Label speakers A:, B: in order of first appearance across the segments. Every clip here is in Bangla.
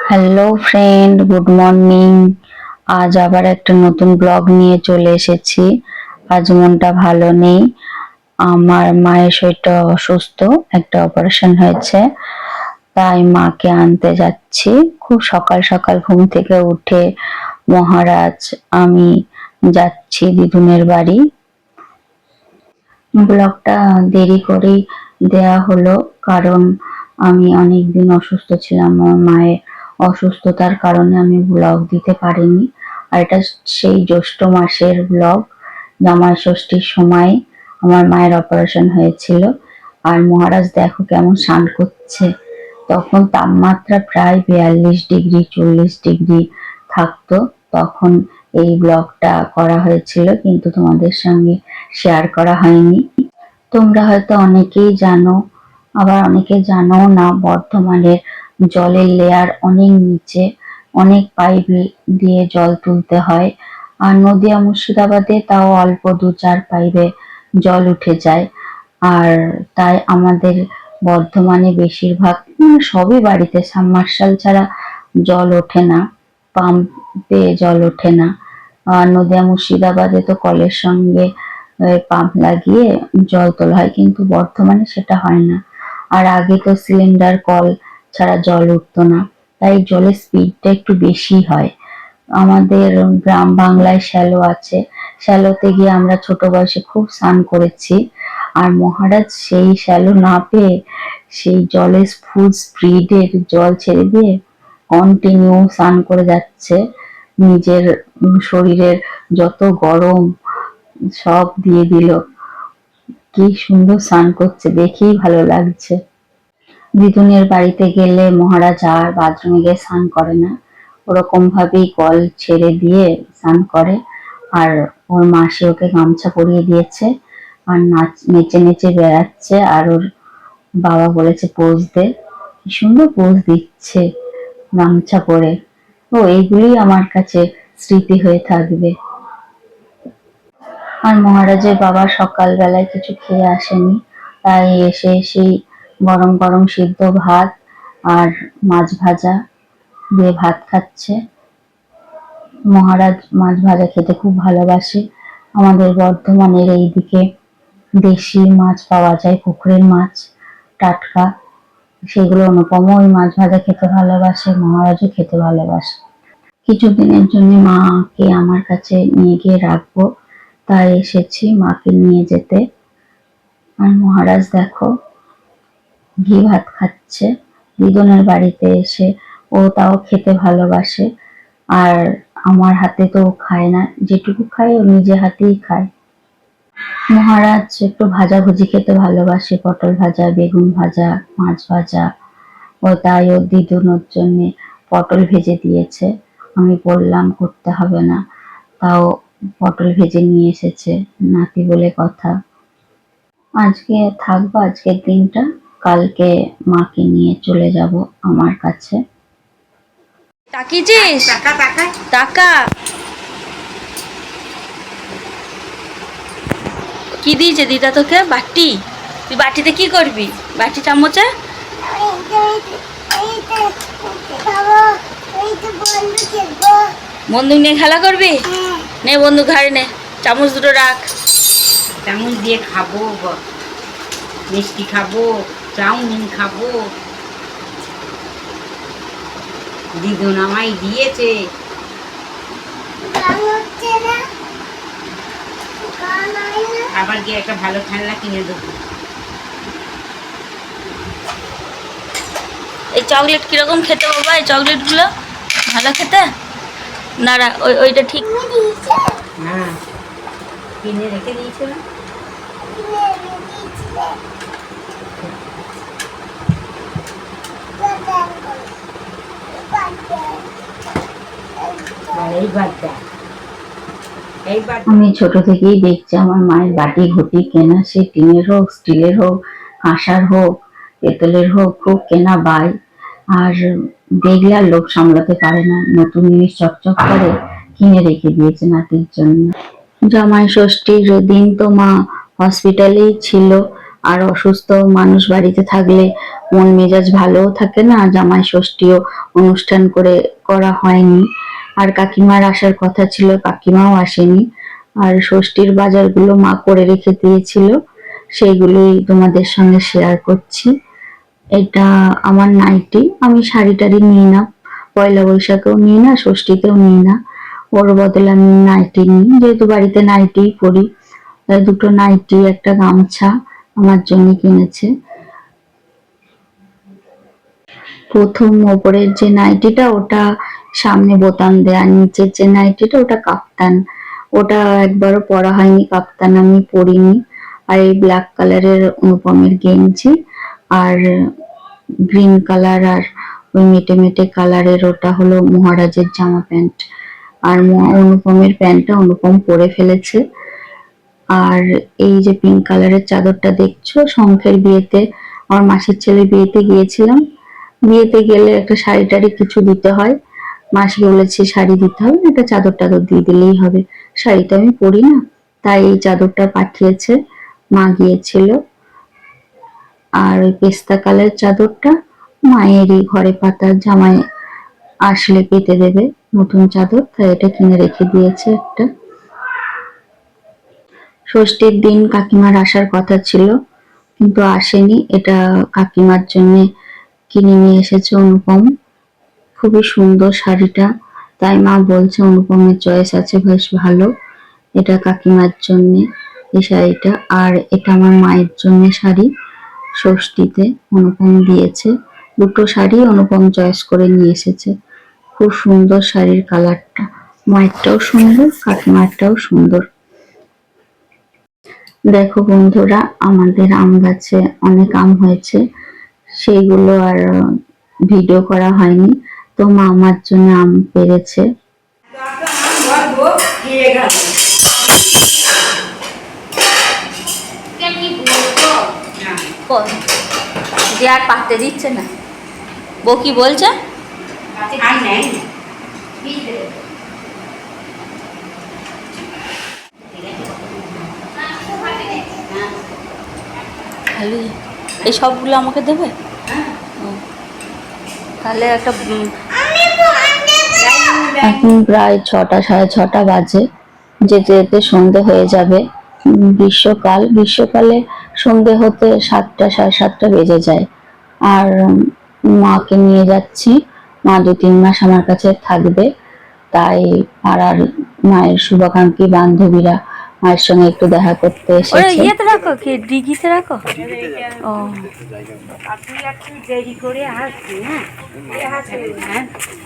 A: Hello friend, good morning. আজ আবার একটা নতুন ব্লগ নিয়ে চলে এসেছি। আজ মনটা ভালো নেই, আমার মায়ের শরীরটা অসুস্থ, একটা অপারেশন হয়েছে, তাই মাকে আনতে যাচ্ছি। খুব সকাল সকাল ঘুম থেকে উঠে মহারাজ আমি যাচ্ছি দিদুনের বাড়ি। ব্লগটা দেরি করেই দেয়া হলো, কারণ আমি অনেকদিন অসুস্থ ছিলাম। আমার মায়ের অসুস্থতার কারণে আমি ব্লগ দিতে পারিনি। আর এটা সেই জ্যৈষ্ঠ মাসের ব্লগ, জামাই ষষ্ঠীর সময় আমার মায়ের অপারেশন হয়েছিল। আর মহারাজ দেখো কেমন স্নান করছে, তখন তাপমাত্রা প্রায় 42 ডিগ্রি 40 ডিগ্রি থাকতো। তখন এই ব্লগটা করা হয়েছিল, কিন্তু তোমাদের সঙ্গে শেয়ার করা হয়নি। তোমরা হয়তো অনেকেই জানো, আবার অনেকে জানো না, বর্ধমানের জলের লেয়ার অনেক নিচে, অনেক পাইপ দিয়ে জল তুলতে হয়। আর নদিয়া মুর্শিদাবাদে তাও অল্প 2-4 পাইপে জল উঠে যায়। আর তাই আমাদের বর্ধমানে বেশিরভাগ সবই বাড়িতে সাবমার্শাল ছাড়া জল ওঠে না, পাম্পে জল ওঠে না। আর নদিয়া মুর্শিদাবাদে তো কলের সঙ্গে পাম্প লাগিয়ে জল তোলা হয়, কিন্তু বর্ধমানে সেটা হয় না। আর আগে তো সিলিন্ডার কল ছাড়া জল উঠতো না, তাই জলের স্পিডটা একটু বেশি হয়। আমাদের গ্রাম বাংলায় শ্যালো আছে, শ্যালোতে গিয়ে আমরা ছোট বয়সে খুব স্নান করেছি। আর মহারাজ সেই শ্যালো না পেয়ে সেই জলের ফুল স্পিডের জল ছেড়ে দিয়ে কন্টিনিউ স্নান করে যাচ্ছে। নিজের শরীরের যত গরম সব দিয়ে দিল। কি সুন্দর স্নান করছে, দেখেই ভালো লাগছে। দিদুনের বাড়িতে গেলে মহারাজ আর বাথরুমে গিয়ে স্নান করে না, ওরকম ভাবেই কল ছেড়ে দিয়ে স্নান করে। আর ওর মাসি ওকে গামছা পরিয়ে দিয়েছে, আর নেচে নেচে বেড়াচ্ছে। আর ওর বাবা বলেছে পোজ দে, কি সুন্দর পোজ দিচ্ছে গামছা পরে। ও এইগুলি আমার কাছে স্মৃতি হয়ে থাকবে। আর মহারাজের বাবা সকালবেলায় কিছু খেয়ে আসেনি, তাই এসে সেই গরম গরম সিদ্ধ ভাত আর মাছ ভাজা দিয়ে ভাত খাচ্ছে। মহারাজ মাছ ভাজা খেতে খুব ভালোবাসে। আমাদের বর্ধমানের এইদিকে দেশি মাছ পাওয়া যায়, পুকুরের মাছ, টাটকা, সেগুলো অনুপম ওই মাছ ভাজা খেতে ভালোবাসে, মহারাজও খেতে ভালোবাসে। কিছুদিনের জন্য মাকে আমার কাছে নিয়ে গিয়ে রাখবো, তাই এসেছি মাকে নিয়ে যেতে। আর মহারাজ দেখো ঘি ভাত খাচ্ছে দিদুনের বাড়িতে এসে, ও তাও খেতে ভালোবাসে। আর আমার হাতে তো ও খায় না, যেটুকু খায় ও নিজে হাতেই খায়। মহারাজ একটু ভাজাভুজি খেতে ভালোবাসে, পটল ভাজা, বেগুন ভাজা, মাছ ভাজা। ও তাই ওর দিদুন ওর জন্য পটল ভেজে দিয়েছে। আমি বললাম করতে হবে না, তাও পটল ভেজে নিয়ে এসেছে, নাতি বলে কথা। আজকে থাকবো আজকের দিনটা, কালকে মাকে নিয়ে চলে যাব আমার কাছে।
B: তাকিয়েছিস?
C: টাকা টাকা
B: টাকা কি দিয়েছে দিদা তোকে? বাটি। তুই বাটিতে কি করবি? বাটি চামচে বন্দুক নিয়ে খেলা করবি? নে বন্দুক ঘাড়ে নে, চামচ দুটো রাখ।
C: তেমন দিয়ে খাবো, মিষ্টি খাবো, চাউমিন খাবো। দিদুন আমায় দিয়েছে। আবার গিয়ে একটা ভালো খেলনা কিনে দেবো।
B: এই চকলেট কিরকম খেতে বাবা? এই চকলেটগুলো ভালো খেতে? না ওইটা ঠিক।
C: হ্যাঁ, কিনে রেখে দিয়েছিলাম।
A: আমি ছোট থেকেই দেখছি আমার মায়ের বাটি ঘটি কেনা, সে টিনের হোক, স্টিলের হোক, কাঁসার হোক, পেতলের হোক, খুব কেনা বাই। আর দেখলে আর লোভ সামলাতে পারে না, নতুন জিনিস চকচক করে কিনে রেখে দিয়েছে নাতির জন্য। জামাই ষষ্ঠীর দিন তো মা হসপিটালেই ছিল, আর অসুস্থ মানুষ বাড়িতে থাকলে মন মেজাজ ভালোও থাকে না। জামাই ষষ্ঠীও অনুষ্ঠান করা হয়নি। আর কাকিমার আসার কথা ছিল, কাকিমাও আসেনি। আর ষষ্ঠীর বাজারগুলো মা করে রেখে দিয়েছিল, সেইগুলোই তোমাদের সঙ্গে শেয়ার করছি। এটা আমার নাইটি। আমি শাড়ি টাড়ি নিই না, পয়লা বৈশাখেও নিই না, ষষ্ঠীতেও নিই না। ওর বদলে আমি নাইটি নিই, যেহেতু বাড়িতে নাইটিই পরি। তাই দুটো নাইটি, একটা গামছা আমার জন্য কিনেছে। প্রথম ওপরের যে নাইটিটা ওটা সামনে বোতাম দেয়া, নিচের যে নাইটিটা ওটা কাপ্তান। ওটা একবারও পরা হয়নি, কাপ্তান আমি পরিনি। আর এই ব্ল্যাক কালারের অনুপমের গেঞ্জি, আর গ্রিন কালার আর ওই মেটে মেটে কালারের ওটা হলো মহারাজের জামা প্যান্ট। আর অনুপমের প্যান্টটা অনুপম পরে ফেলেছে। আর এই যে পিঙ্ক কালারের চাদরটা দেখছো, শঙ্খের বিয়েতে, আমার মাসির ছেলের বিয়েতে গিয়েছিলাম। বিয়েতে গেলে একটা শাড়ি টাড়ি কিছু দিতে হয়, মাসি বলেছে শাড়ি দিতে হবে না, একটা চাদর টাদর দিয়ে দিলেই হবে। শাড়িটা আমি পরি না, তাই এই চাদরটা পাঠিয়েছে, মা গিয়েছিল। আর ওই পেস্তা কালার চাদরটা মায়েরই ঘরে পাতা, জামাই আসলে পেতে দেবে নতুন চাদর, তাই এটা কিনে রেখে দিয়েছে একটা। ষষ্ঠীর দিন কাকিমার আসার কথা ছিল কিন্তু আসেনি। এটা কাকিমার জন্য কিনে নিয়ে এসেছে অনুপম। খুবই সুন্দর শাড়িটা, তাই মা বলছে অনুপমের চয়েস আছে বেশ ভালো। এটা কাকিমার জন্য এই শাড়িটা। আর এটা আমার মায়ের জন্য শাড়ি, ষষ্ঠীতে অনুপম দিয়েছে। দুটো শাড়ি অনুপম চয়েস করে নিয়ে এসেছে। খুব সুন্দর শাড়ির কালারটা, মায়েরটাও সুন্দর, কাকিমারটাও সুন্দর। দেখো বন্ধুরা, আমাদের আম গাছে অনেক আম হয়েছে, সেইগুলো আর ভিডিও করা হয়নি। তো মা আমার জন্য আম পেড়েছে।
B: যে আর পাততে দিচ্ছে না, বউ কি বলছে? এই সবগুলো আমাকে দেবে? তাহলে একটা
A: এখন প্রায় 6টা, 6:30 বাজে। যেতে যেতে সন্ধে হয়ে যাবে। গ্রীষ্মকালে সন্ধে হতে 7টা, 7:30 বেজে যায়। আর মাকে নিয়ে যাচ্ছি, মা 2-3 মাস আমার কাছে থাকবে। তাই পাড়ার মায়ের শুভাকাঙ্ক্ষী বান্ধবীরা মায়ের সঙ্গে একটু দেখা করতে এসেছে।
B: ইয়েতে রাখো, কি ডিগিতে রাখো? ও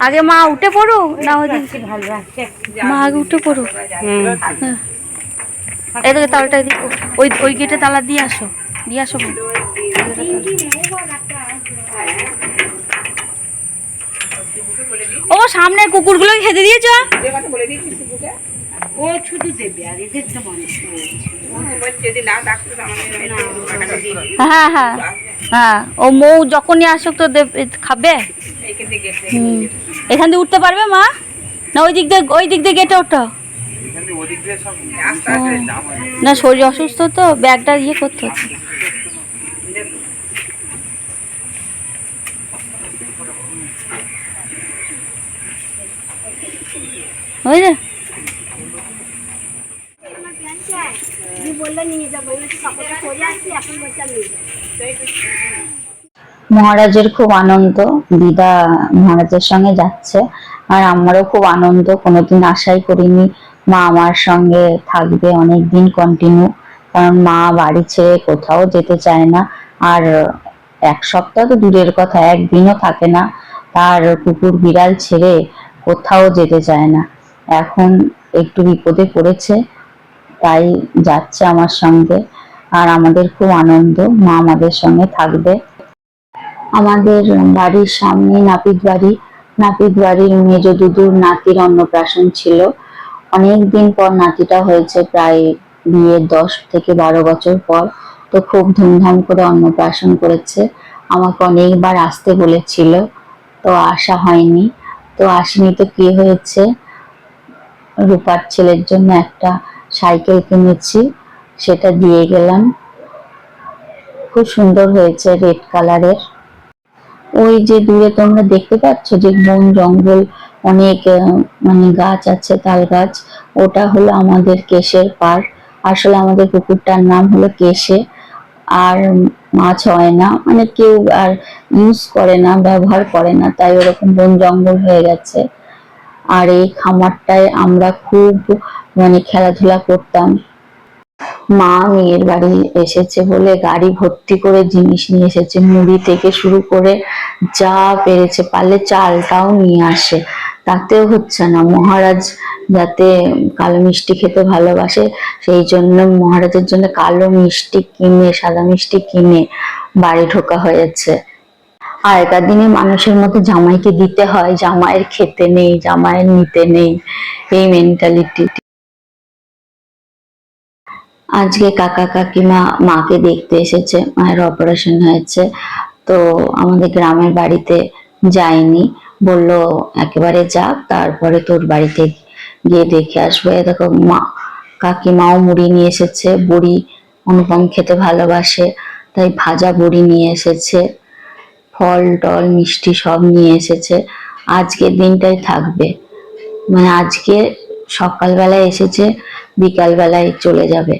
B: আগে মা উঠে পড়ো না, ওই ভালো লাগছে, মা আগে উঠে পড়ো। এদিকে তালাটা দিই, ওই গেটে তালা দিয়ে আসো, দিয়ে আসো। ও সামনে কুকুরগুলো খেতে দিয়েছ?
C: ও শুধু দেবে, আর এদের তো
B: হ্যাঁ হ্যাঁ হ্যাঁ, ও মৌ যখনই আসুক তো খাবে। এখান দিয়ে উঠতে পারবে মা? না ওই দিক দিয়ে গেটে ওঠো না, শরীর অসুস্থ তো, ব্যাগটা ইয়ে করতে হচ্ছে। বুঝলে,
A: মহারাজের খুব আনন্দ, দিদা মহারাজের সঙ্গে যাচ্ছে। আর আমারও খুব আনন্দ, কোনোদিন আশাই করিনি মা আমার সঙ্গে থাকবে অনেকদিন কন্টিনিউ। কারণ মা বাড়ি ছেড়ে কোথাও যেতে চায় না। আর 1 সপ্তাহ তো দূরের কথা, একদিনও থাকে না। তার কুকুর বিড়াল ছেড়ে কোথাও যেতে চায় না। এখন একটু বিপদে পড়েছে, তাই যাচ্ছে আমার সঙ্গে। আর আমাদের খুব আনন্দ, মা আমাদের সঙ্গে থাকবে। আমাদের বাড়ির সামনে নাপিত বাড়ির মেজ দুদুর নাতির অন্নপ্রাশন ছিল। অনেকদিন পর নাতিটা হয়েছে, প্রায় বিয়ের 10 থেকে 12 বছর পর। তো খুব ধুমধাম করে অন্নপ্রাশন করেছে। আমাকে অনেকবার আসতে বলেছিল, তো আসা হয়নি। তো আসেনি তো কি হয়েছে, রূপার ছেলের জন্য একটা সাইকেল কিনেছি, সেটা দিয়ে গেলাম। খুব সুন্দর হয়েছে, রেড কালারের। ওই যে দূরে তোমরা দেখতে পাচ্ছ যে বন জঙ্গল অনেক মানে গাছ আছে, তাল গাছ, ওটা হলো আমাদের কেশের পাড়। আসলে আমাদের পুকুরটার নাম হলো কেশে। আর মাছ হয় না, মানে কেউ আর ইউজ করে না, ব্যবহার করে না, তাই ওরকম বন জঙ্গল হয়ে গেছে। আর এই খামারটায় আমরা খুব মানে খেলাধুলা করতাম। মা মেয়ের বাড়ি এসেছে বলে গাড়ি ভর্তি করে জিনিস নিয়ে এসেছে, মুড়ি থেকে শুরু করে যা পেরেছে, পারলে চালটাও নিয়ে আসে। তাতেও হচ্ছে না, মহারাজ যাতে কালো মিষ্টি খেতে ভালোবাসে সেই জন্য মহারাজের জন্য কালো মিষ্টি কিনে, সাদা মিষ্টি কিনে বাড়ি ঢোকা হয়েছে। আগেকার দিনে মানুষের মতো জামাইকে দিতে হয়, জামাইয়ের খেতে নেই, জামাইয়ের নিতে নেই, এই মেন্টালিটি। আজকে কাকা কাকিমা মাকে দেখতে এসেছে, মায়ের অপারেশন হয়েছে, তো আমাদের গ্রামের বাড়িতে যায়নি, বলল একেবারে যাক, তারপরে তোর বাড়িতে গিয়ে দেখে আসবে। দেখো মা কাকিমাও মুড়ি নিয়ে এসেছে, বড়ি অনুপম খেতে ভালোবাসে তাই ভাজা বড়ি নিয়ে এসেছে, ফল টল মিষ্টি সব নিয়ে এসেছে। আজকের দিনটাই থাকবে, মানে আজকে সকালবেলায় এসেছে, বিকাল বেলায় চলে যাবে।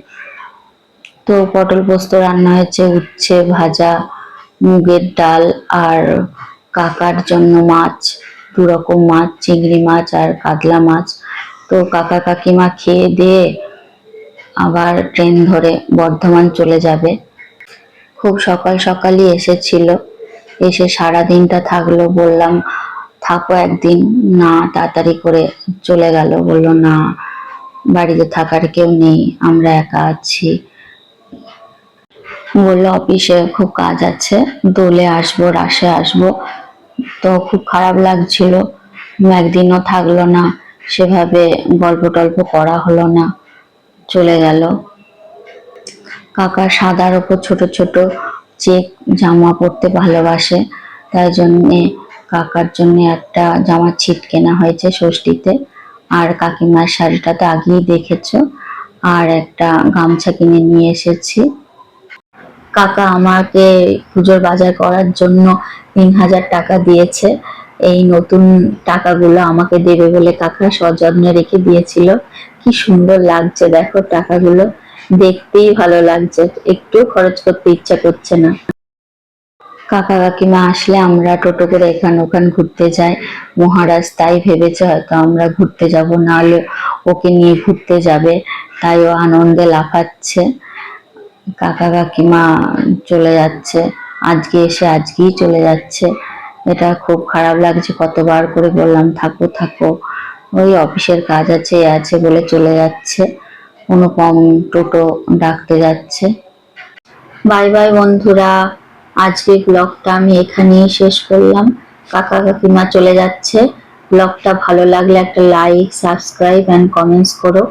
A: তো পটল পোস্ত রান্না হয়েছে, উচ্ছে ভাজা, মুগের ডাল, আর কাকার জন্য মাছ, 2 রকম মাছ, চিংড়ি মাছ আর কাতলা মাছ। তো কাকা কাকিমা খেয়ে দিয়ে আবার ট্রেন ধরে বর্ধমান চলে যাবে। খুব সকাল সকালই এসেছিল, এসে সারা দিনটা থাকলো। বললাম থাকো একদিন, না তাড়াতাড়ি করে চলে গেল, বললো না বাড়িতে থাকার কেউ নেই, আমরা একা আছি। বললো অফিসে খুব কাজ আছে, দোলে আসবো, রাসে আসবো। তো খুব খারাপ লাগছিল, একদিনও থাকলো না, সেভাবে গল্প টল্প করা হলো না, চলে গেল। কাকা সাদার ওপর ছোট ছোট চেক জামা পরতে ভালোবাসে, তাই জন্যে কাকার জন্য একটা জামার ছিট কেনা হয়েছে ষষ্ঠীতে। আর কাকিমার শাড়িটা তো আগেই দেখেছো, আর একটা গামছা কিনে নিয়ে এসেছি। কাকা আমাকে পুজোর বাজার করার জন্য 3000 টাকা দিয়েছে। এই নতুন টাকাগুলো আমাকে দেবে বলে কাকা সযত্নে রেখে দিয়েছিল। কি সুন্দর লাগছে দেখো টাকাগুলো, দেখতেই ভালো লাগছে, একটু খরচ করতে ইচ্ছা করছে না। কাকা কাকিমা আসলে আমরা টোটো করে এখান ওখান ঘুরতে যাই, মহারাজ তাই ভেবেছে হয়তো আমরা ঘুরতে যাব, নাহলে ওকে নিয়ে ঘুরতে যাবে, তাই ও আনন্দে লাফাচ্ছে। কাকা কাকিমা চলে যাচ্ছে, আজকে এসে আজকেই চলে যাচ্ছে, এটা খুব খারাপ লাগছে। কতবার করে বললাম থাকো থাকো, ওই অফিসের কাজ আছে এ আছে বলে চলে যাচ্ছে। অনুপম টোটো ডাকতে যাচ্ছে। বাই বাই বন্ধুরা, আজকে ব্লগটা আমি এখানেই শেষ করলাম। কাকা কাকিমা চলে যাচ্ছে। ব্লগটা ভালো লাগলে একটা লাইক, সাবস্ক্রাইব এন্ড কমেন্টস করো।